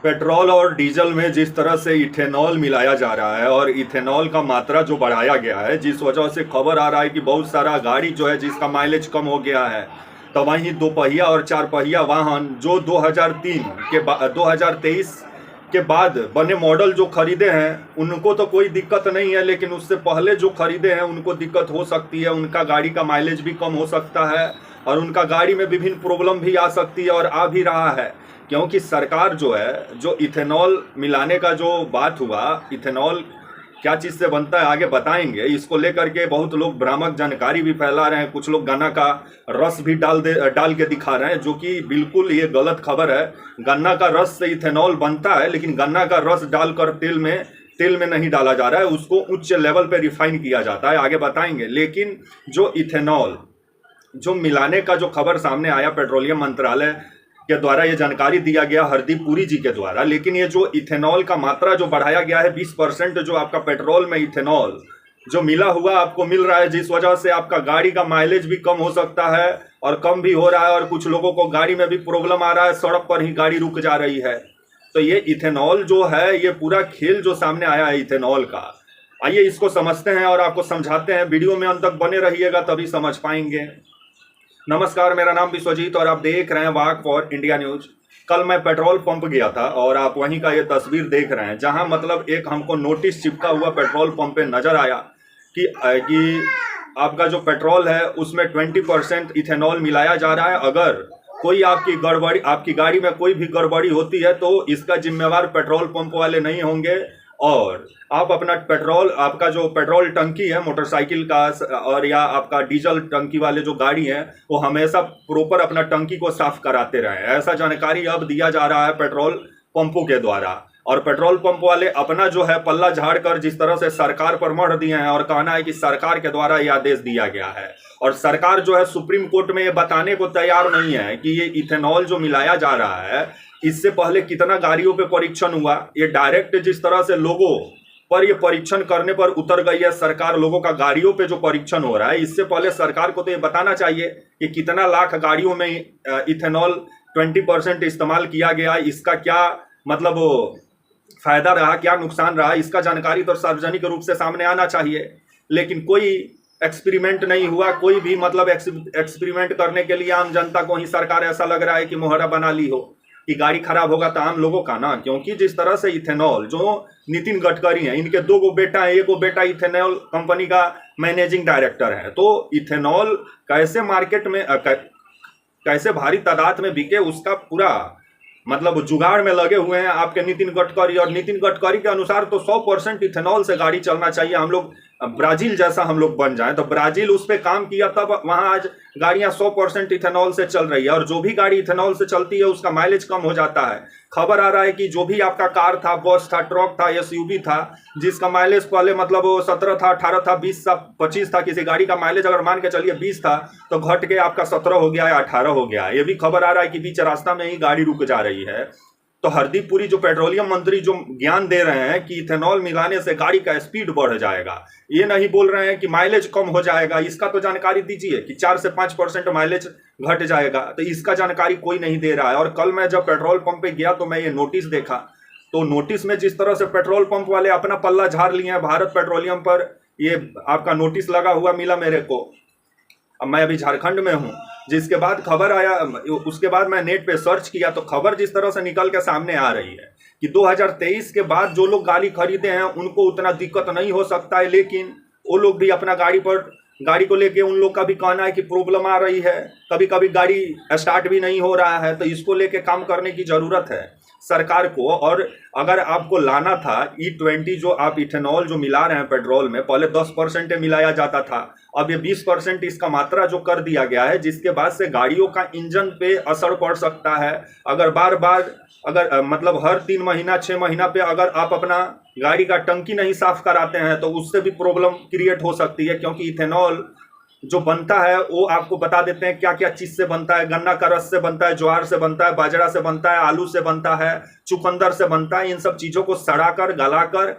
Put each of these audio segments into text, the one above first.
Petrol और diesel में जिस तरह से इथेनॉल मिलाया जा रहा है और इथेनॉल का मात्रा जो बढ़ाया गया है, जिस वजह से खबर आ रहा है कि बहुत सारा गाड़ी जो है जिसका माइलेज कम हो गया है, तो वहीं दोपहिया और चार पहिया वाहन जो 2003 के 2023 के बाद बने मॉडल जो खरीदे हैं उनको तो कोई दिक्कत नहीं है, लेकिन उससे पहले जो खरीदे हैं उनको दिक्कत हो सकती है। उनका गाड़ी का माइलेज भी कम हो सकता है और उनका गाड़ी में विभिन्न प्रॉब्लम भी आ सकती है और आ भी रहा है, क्योंकि सरकार जो है जो इथेनॉल मिलाने का जो बात हुआ, इथेनॉल क्या चीज़ से बनता है आगे बताएंगे। इसको लेकर के बहुत लोग भ्रामक जानकारी भी फैला रहे हैं, कुछ लोग गन्ना का रस भी डाल के दिखा रहे हैं, जो कि बिल्कुल ये गलत खबर है। गन्ना का रस से इथेनॉल बनता है, लेकिन गन्ना का रस डालकर तेल में नहीं डाला जा रहा है, उसको उच्च लेवल पे रिफाइन किया जाता है, आगे बताएंगे। लेकिन जो इथेनॉल जो मिलाने का जो खबर सामने आया पेट्रोलियम मंत्रालय के द्वारा, ये जानकारी दिया गया हरदीप पुरी जी के द्वारा, लेकिन ये जो इथेनॉल का मात्रा जो बढ़ाया गया है 20% जो आपका पेट्रोल में इथेनॉल जो मिला हुआ आपको मिल रहा है, जिस वजह से आपका गाड़ी का माइलेज भी कम हो सकता है और कम भी हो रहा है और कुछ लोगों को गाड़ी में भी प्रॉब्लम आ रहा है, सड़क पर ही गाड़ी रुक जा रही है। तो ये इथेनॉल जो है, ये पूरा खेल जो सामने आया है इथेनॉल का, आइए इसको समझते हैं और आपको समझाते हैं। वीडियो में अंत तक बने रहिएगा तभी समझ पाएंगे। नमस्कार, मेरा नाम विश्वजीत और आप देख रहे हैं वाक फॉर इंडिया न्यूज। कल मैं पेट्रोल पंप गया था और आप वहीं का ये तस्वीर देख रहे हैं, जहां मतलब एक हमको नोटिस चिपका हुआ पेट्रोल पंप पे नजर आया कि आपका जो पेट्रोल है उसमें 20% इथेनॉल मिलाया जा रहा है। अगर कोई आपकी गाड़ी में कोई भी गड़बड़ी होती है तो इसका जिम्मेवार पेट्रोल पंप वाले नहीं होंगे और आप अपना पेट्रोल, आपका जो पेट्रोल टंकी है मोटरसाइकिल का और या आपका डीजल टंकी वाले जो गाड़ी हैं, वो हमेशा प्रॉपर अपना टंकी को साफ कराते रहें। ऐसा जानकारी अब दिया जा रहा है पेट्रोल पंपों के द्वारा। और पेट्रोल पंप वाले अपना जो है पल्ला झाड़कर जिस तरह से सरकार पर मढ़ दिए हैं और कहना है कि सरकार के द्वारा ये आदेश दिया गया है, और सरकार जो है सुप्रीम कोर्ट में ये बताने को तैयार नहीं है कि ये इथेनॉल जो मिलाया जा रहा है, इससे पहले कितना गाड़ियों पे परीक्षण हुआ। ये डायरेक्ट जिस तरह से लोगों पर ये परीक्षण करने पर उतर गई है सरकार, लोगों का गाड़ियों पे जो परीक्षण हो रहा है, इससे पहले सरकार को तो ये बताना चाहिए कि कितना लाख गाड़ियों में इथेनॉल 20% इस्तेमाल किया गया, इसका क्या मतलब फायदा रहा, क्या नुकसान रहा, इसका जानकारी तो सार्वजनिक रूप से सामने आना चाहिए। लेकिन कोई एक्सपेरिमेंट नहीं हुआ, कोई भी मतलब एक्सपेरिमेंट करने के लिए आम जनता को ही सरकार ऐसा लग रहा है कि मोहरा बना ली हो कि गाड़ी खराब होगा तो आम लोगों का ना। क्योंकि जिस तरह से इथेनॉल जो नितिन गडकरी हैं, इनके 2 बेटा हैं, एक बेटा इथेनॉल कंपनी का मैनेजिंग डायरेक्टर है, तो इथेनॉल कैसे मार्केट में कैसे भारी तादाद में बिके उसका पूरा मतलब जुगाड़ में लगे हुए हैं आपके नितिन गडकरी। और नितिन गडकरी के अनुसार तो 100% इथेनॉल से गाड़ी चलना चाहिए, हम लोग ब्राजील जैसा हम लोग बन जाएं। तो ब्राजील उस पर काम किया, तब वहां आज गाड़ियां 100% इथेनॉल से चल रही है और जो भी गाड़ी इथेनॉल से चलती है उसका माइलेज कम हो जाता है। खबर आ रहा है कि जो भी आपका कार था, बस था, ट्रक था, एसयूवी था, जिसका माइलेज पहले मतलब 17 था, 18 था, 20 था, 25 था, किसी गाड़ी का माइलेज अगर मान के चलिए 20 था तो घट के आपका 17 हो गया या 18 हो गया। ये भी खबर आ रहा है कि बीच रास्ता में ही गाड़ी रुक जा रही है। तो हरदीप पुरी जो पेट्रोलियम मंत्री जो ज्ञान दे रहे हैं कि इथेनॉल मिलाने से गाड़ी का स्पीड बढ़ जाएगा, ये नहीं बोल रहे हैं कि माइलेज कम हो जाएगा। इसका तो जानकारी दीजिए कि 4 से 5% माइलेज घट जाएगा, तो इसका जानकारी कोई नहीं दे रहा है। और कल मैं जब पेट्रोल पंप पे गया तो मैं ये नोटिस देखा, तो नोटिस में जिस तरह से पेट्रोल पंप वाले अपना पल्ला झाड़ लिए हैं भारत पेट्रोलियम पर, ये आपका नोटिस लगा हुआ मिला मेरे को। अब मैं अभी झारखंड में हूँ, जिसके बाद खबर आया, उसके बाद मैं नेट पे सर्च किया तो खबर जिस तरह से निकल के सामने आ रही है कि 2023 के बाद जो लोग गाड़ी खरीदे हैं उनको उतना दिक्कत नहीं हो सकता है, लेकिन वो लोग भी अपना गाड़ी को लेके उन लोग का भी कहना है कि प्रॉब्लम आ रही है, कभी कभी गाड़ी स्टार्ट भी नहीं हो रहा है। तो इसको लेके काम करने की जरूरत है सरकार को। और अगर आपको लाना था E20 जो आप इथेनॉल जो मिला रहे हैं पेट्रोल में, पहले 10% मिलाया जाता था, अब ये 20% इसका मात्रा जो कर दिया गया है, जिसके बाद से गाड़ियों का इंजन पे असर पड़ सकता है। अगर बार बार मतलब हर 3 महीना 6 महीना पे अगर आप अपना गाड़ी का टंकी नहीं साफ कराते हैं तो उससे भी प्रॉब्लम क्रिएट हो सकती है। क्योंकि इथेनॉल जो बनता है वो आपको बता देते हैं क्या क्या चीज से बनता है। गन्ना का रस से बनता है, ज्वार से बनता है, बाजरा से बनता है, आलू से बनता है, चुकंदर से बनता है। इन सब चीजों को सड़ाकर गलाकर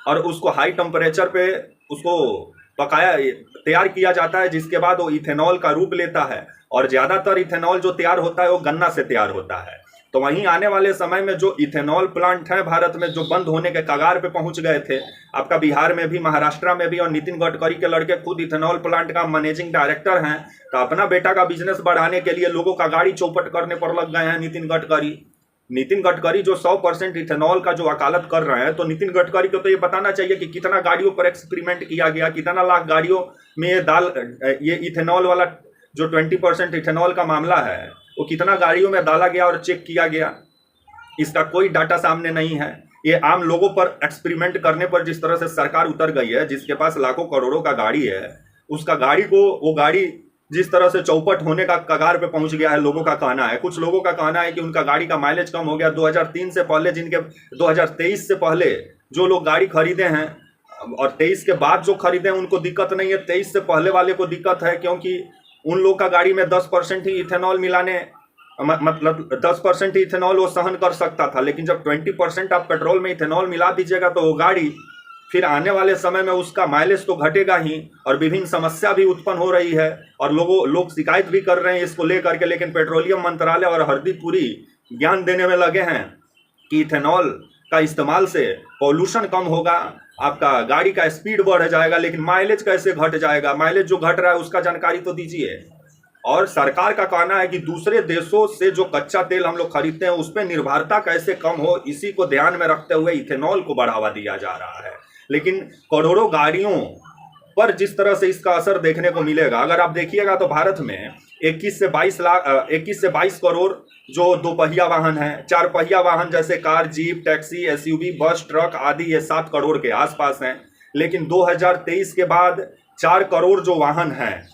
और उसको हाई टेम्परेचर पे उसको तैयार किया जाता है, जिसके बाद वो इथेनॉल का रूप लेता है। और ज्यादातर इथेनॉल जो तैयार होता है वो गन्ना से तैयार होता है। तो वहीं आने वाले समय में जो इथेनॉल प्लांट है भारत में, जो बंद होने के कगार पे पहुंच गए थे, आपका बिहार में भी, महाराष्ट्र में भी, और नितिन गडकरी के लड़के खुद इथेनॉल प्लांट का मैनेजिंग डायरेक्टर हैं, तो अपना बेटा का बिजनेस बढ़ाने के लिए लोगों का गाड़ी चौपट करने पर लग गए हैं नितिन गडकरी जो 100% इथेनॉल का जो वकालत कर रहे हैं, तो नितिन गडकरी को तो ये बताना चाहिए कि कितना गाड़ियों पर एक्सपेरिमेंट किया गया, कितना लाख गाड़ियों में ये इथेनॉल वाला जो 20% इथेनॉल का मामला है वो कितना गाड़ियों में डाला गया और चेक किया गया। इसका कोई डाटा सामने नहीं है। ये आम लोगों पर एक्सपेरिमेंट करने पर जिस तरह से सरकार उतर गई है, जिसके पास लाखों करोड़ों का गाड़ी है, उसका गाड़ी को, वो गाड़ी जिस तरह से चौपट होने का कगार पे पहुंच गया है, लोगों का कहना है, कुछ लोगों का कहना है कि उनका गाड़ी का माइलेज कम हो गया। 2003 से पहले, जिनके 2023 से पहले जो लोग गाड़ी खरीदे हैं और 23 के बाद जो खरीदे हैं उनको दिक्कत नहीं है, 23 से पहले वाले को दिक्कत है, क्योंकि उन लोग का गाड़ी में 10% ही इथेनॉल मिलाने, मतलब 10% ही इथेनॉल वो सहन कर सकता था। लेकिन जब 20% आप पेट्रोल में इथेनॉल मिला दीजिएगा तो वो गाड़ी फिर आने वाले समय में उसका माइलेज तो घटेगा ही, और विभिन्न समस्या भी उत्पन्न हो रही है, और लोग शिकायत भी कर रहे हैं इसको लेकर के। लेकिन पेट्रोलियम मंत्रालय और हरदीप पुरी ज्ञान देने में लगे हैं कि इथेनॉल का इस्तेमाल से पॉल्यूशन कम होगा, आपका गाड़ी का स्पीड बढ़ जाएगा, लेकिन माइलेज कैसे घट जाएगा? माइलेज जो घट रहा है उसका जानकारी तो दीजिए। और सरकार का कहना है कि दूसरे देशों से जो कच्चा तेल हम लोग खरीदते हैं उस पर निर्भरता कैसे कम हो, इसी को ध्यान में रखते हुए इथेनॉल को बढ़ावा दिया जा रहा है। लेकिन करोड़ों गाड़ियों पर जिस तरह से इसका असर देखने को मिलेगा, अगर आप देखिएगा तो भारत में 21 से 22 करोड़ जो दोपहिया वाहन हैं, 4 पहिया वाहन जैसे कार, जीप, टैक्सी, एसयूवी, बस, ट्रक आदि, ये 7 करोड़ के आसपास हैं। लेकिन 2023 के बाद 4 करोड़ जो वाहन हैं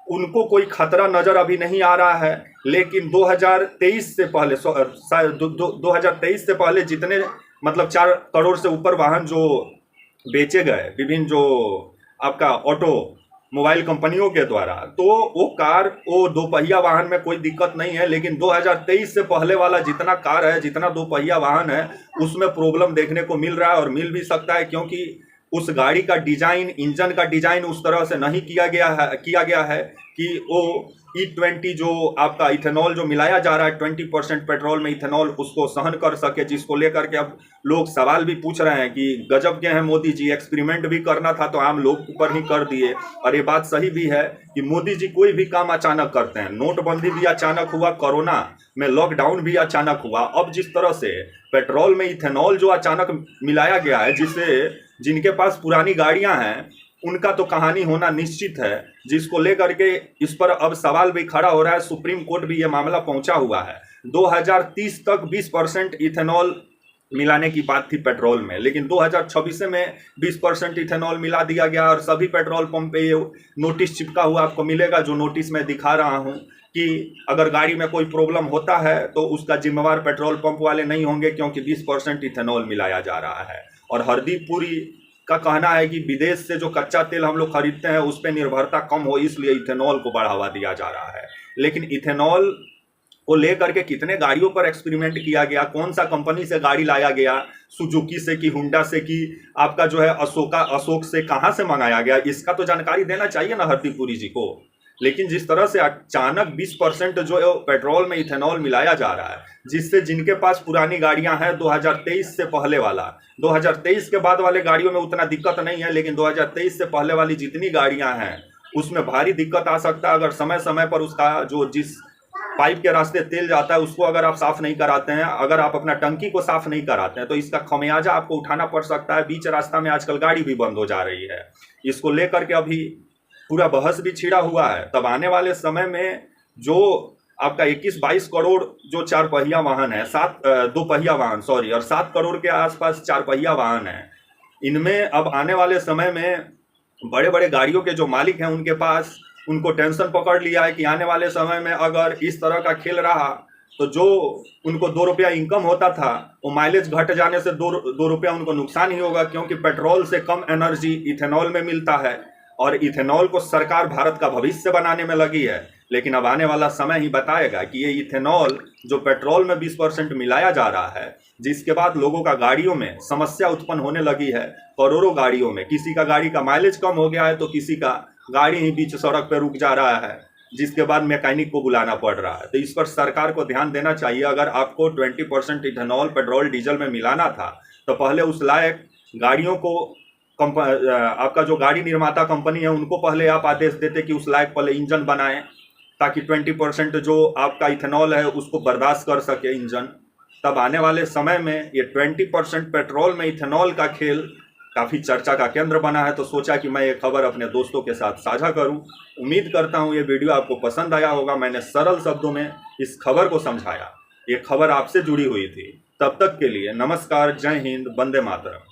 उनको कोई खतरा नजर अभी नहीं आ रहा है। लेकिन 2023 से पहले 2023 से पहले जितने, मतलब 4 करोड़ से ऊपर वाहन जो बेचे गए विभिन्न जो आपका ऑटो मोबाइल कंपनियों के द्वारा, तो वो कार, वो दोपहिया वाहन में कोई दिक्कत नहीं है। लेकिन 2023 से पहले वाला जितना कार है, जितना दोपहिया वाहन है, उसमें प्रॉब्लम देखने को मिल रहा है, और मिल भी सकता है, क्योंकि उस गाड़ी का डिजाइन, इंजन का डिजाइन उस तरह से नहीं किया गया है कि वो E20 जो आपका इथेनॉल जो मिलाया जा रहा है 20% पेट्रोल में इथेनॉल, उसको सहन कर सके, जिसको लेकर के अब लोग सवाल भी पूछ रहे हैं कि गजब के हैं मोदी जी, एक्सपेरिमेंट भी करना था तो आम लोग ऊपर ही कर दिए। और ये बात सही भी है कि मोदी जी कोई भी काम अचानक करते हैं। नोटबंदी भी अचानक हुआ, कोरोना में लॉकडाउन भी अचानक हुआ। अब जिस तरह से पेट्रोल में इथेनॉल जो अचानक मिलाया गया है, जिनके पास पुरानी गाड़ियां हैं उनका तो कहानी होना निश्चित है, जिसको लेकर के इस पर अब सवाल भी खड़ा हो रहा है। सुप्रीम कोर्ट भी ये मामला पहुंचा हुआ है। 2030 तक 20% इथेनॉल मिलाने की बात थी पेट्रोल में, लेकिन 2026 में 20% इथेनॉल मिला दिया गया, और सभी पेट्रोल पंप पे ये नोटिस चिपका हुआ आपको मिलेगा, जो नोटिस मैं दिखा रहा हूं कि अगर गाड़ी में कोई प्रॉब्लम होता है तो उसका जिम्मेवार पेट्रोल पंप वाले नहीं होंगे, क्योंकि 20% इथेनॉल मिलाया जा रहा है। और हरदीप पुरी का कहना है कि विदेश से जो कच्चा तेल हम लोग खरीदते हैं उस पर निर्भरता कम हो, इसलिए इथेनॉल को बढ़ावा दिया जा रहा है। लेकिन इथेनॉल को लेकर के कितने गाड़ियों पर एक्सपेरिमेंट किया गया, कौन सा कंपनी से गाड़ी लाया गया, सुजुकी से कि हुंडा से कि आपका जो है अशोक से, कहां से मंगाया गया, इसका तो जानकारी देना चाहिए ना हरदीप पुरी जी को। लेकिन जिस तरह से अचानक 20% जो पेट्रोल में इथेनॉल मिलाया जा रहा है, जिससे जिनके पास पुरानी गाड़ियां हैं 2023 से पहले वाला, 2023 के बाद वाले गाड़ियों में उतना दिक्कत नहीं है, लेकिन 2023 से पहले वाली जितनी गाड़ियां हैं उसमें भारी दिक्कत आ सकता है। अगर समय समय पर उसका जो जिस पाइप के रास्ते तेल जाता है उसको अगर आप साफ नहीं कराते हैं, अगर आप अपना टंकी को साफ नहीं कराते हैं, तो इसका खमियाजा आपको उठाना पड़ सकता है। बीच रास्ता में आजकल गाड़ी भी बंद हो जा रही है। इसको लेकर के अभी पूरा बहस भी छिड़ा हुआ है। तब आने वाले समय में जो आपका 21-22 करोड़ जो 4 पहिया वाहन है, 2 पहिया वाहन सॉरी, और 7 करोड़ के आसपास 4 पहिया वाहन है, इनमें अब आने वाले समय में बड़े बड़े गाड़ियों के जो मालिक हैं उनके पास, उनको टेंशन पकड़ लिया है कि आने वाले समय में अगर इस तरह का खेल रहा तो जो उनको 2 रुपया इनकम होता था वो माइलेज घट जाने से 2 रुपया उनको नुकसान ही होगा, क्योंकि पेट्रोल से कम एनर्जी इथेनॉल में मिलता है, और इथेनॉल को सरकार भारत का भविष्य बनाने में लगी है। लेकिन अब आने वाला समय ही बताएगा कि ये इथेनॉल जो पेट्रोल में 20% मिलाया जा रहा है, जिसके बाद लोगों का गाड़ियों में समस्या उत्पन्न होने लगी है। करोड़ों गाड़ियों में किसी का गाड़ी का माइलेज कम हो गया है तो किसी का गाड़ी ही बीच सड़क पर रुक जा रहा है। जिसके बाद मैकेनिक को बुलाना पड़ रहा है। तो इस पर सरकार को ध्यान देना चाहिए। अगर आपको 20% इथेनॉल पेट्रोल डीजल में मिलाना था तो पहले उस लायक गाड़ियों को आपका जो गाड़ी निर्माता कंपनी है उनको पहले आप आदेश देते कि उस लायक पहले इंजन बनाएं, ताकि 20% जो आपका इथेनॉल है उसको बर्दाश्त कर सके इंजन। तब आने वाले समय में ये 20% पेट्रोल में इथेनॉल का खेल काफ़ी चर्चा का केंद्र बना है। तो सोचा कि मैं ये खबर अपने दोस्तों के साथ साझा करूं। उम्मीद करता हूं ये वीडियो आपको पसंद आया होगा। मैंने सरल शब्दों में इस खबर को समझाया। ये खबर आपसे जुड़ी हुई थी। तब तक के लिए नमस्कार, जय हिंद, वंदे मातरम।